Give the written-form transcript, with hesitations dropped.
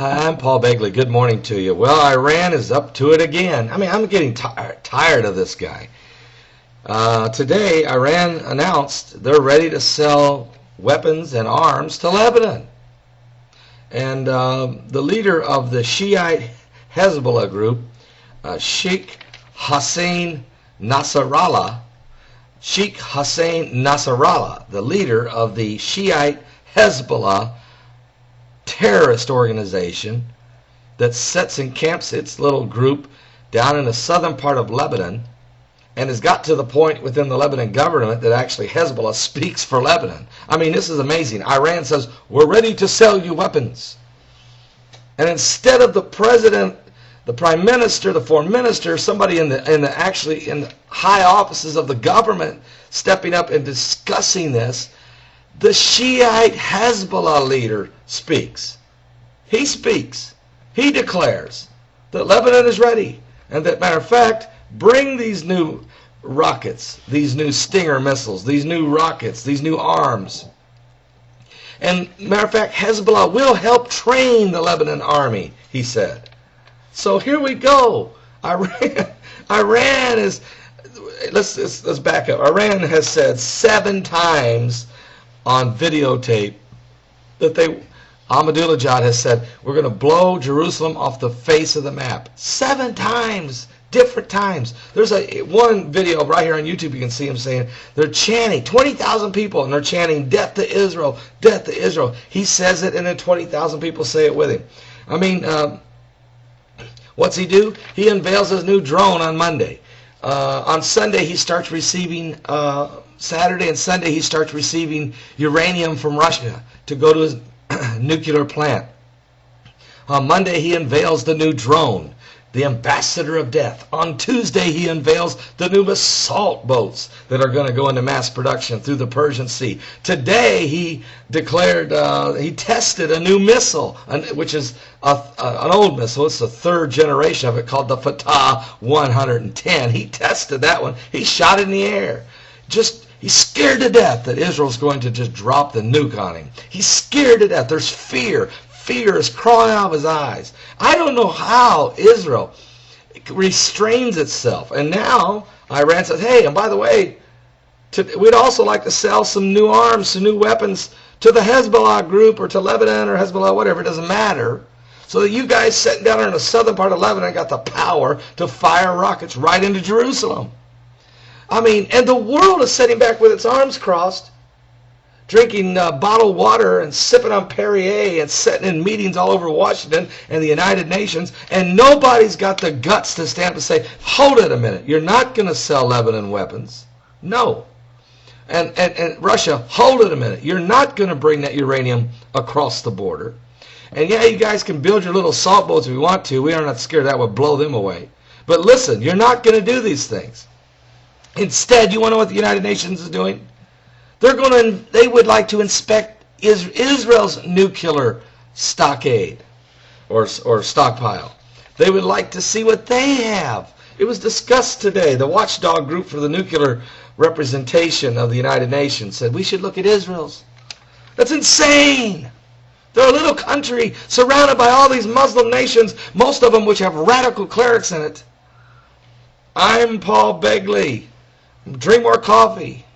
Hi, I'm Paul Begley. Good morning to you. Well, Iran is up to it again. I mean, I'm getting tired of this guy. Today, Iran announced they're ready to sell weapons and arms to Lebanon. And the leader of the Shiite Hezbollah Group, Sheij Hassan Nasrallah, the leader of the Shiite Hezbollah terrorist organization that sets and camps its little group down in the southern part of Lebanon, and has got to the point within the Lebanon government that actually Hezbollah speaks for Lebanon. I mean, this is amazing. Iran says, we're ready to sell you weapons. And instead of the president, the prime minister, the foreign minister, somebody in the high offices of the government stepping up and discussing this, the Shiite Hezbollah leader speaks. He speaks. He declares that Lebanon is ready, and that, matter of fact, bring these new rockets, these new Stinger missiles, these new rockets, these new arms. And matter of fact, Hezbollah will help train the Lebanon Army, he said. So here we go. Iran is, let's back up. Iran has said 7 times on videotape that Ahmadinejad has said, we're going to blow Jerusalem off the face of the map. 7 times, different times. There's one video right here on YouTube, you can see him saying, they're chanting, 20,000 people, and they're chanting, death to Israel, death to Israel. He says it, and then 20,000 people say it with him. I mean, what's he do? He unveils his new drone on Monday. On Sunday, he starts receiving, Saturday and Sunday, he starts receiving uranium from Russia to go to his nuclear plant. On Monday, he unveils the new drone, the ambassador of death. On Tuesday, he unveils the new assault boats that are going to go into mass production through the Persian Sea. Today, he declared, he tested a new missile, which is an old missile. It's the 3rd generation of it, called the Fatah 110. He tested that one. He shot it in the air. He's scared to death that Israel's going to just drop the nuke on him. He's scared to death. There's fear. Fear is crawling out of his eyes. I don't know how Israel restrains itself. And now Iran says, hey, and by the way, we'd also like to sell some new arms, some new weapons to the Hezbollah group or to Lebanon or Hezbollah, whatever. It doesn't matter. So that you guys sitting down in the southern part of Lebanon got the power to fire rockets right into Jerusalem. I mean, and the world is sitting back with its arms crossed, drinking bottled water and sipping on Perrier and sitting in meetings all over Washington and the United Nations, and nobody's got the guts to stand up and say, hold it a minute, you're not going to sell Lebanon weapons. No. And Russia, hold it a minute, you're not going to bring that uranium across the border. And yeah, you guys can build your little salt boats if you want to. We are not scared that would blow them away. But listen, you're not going to do these things. Instead, you want to know what the United Nations is doing? They would like to inspect Israel's nuclear stockade or stockpile. They would like to see what they have. It was discussed today. The watchdog group for the nuclear representation of the United Nations said we should look at Israel's. That's insane. They're a little country surrounded by all these Muslim nations, most of them which have radical clerics in it. I'm Paul Begley. Drink more coffee.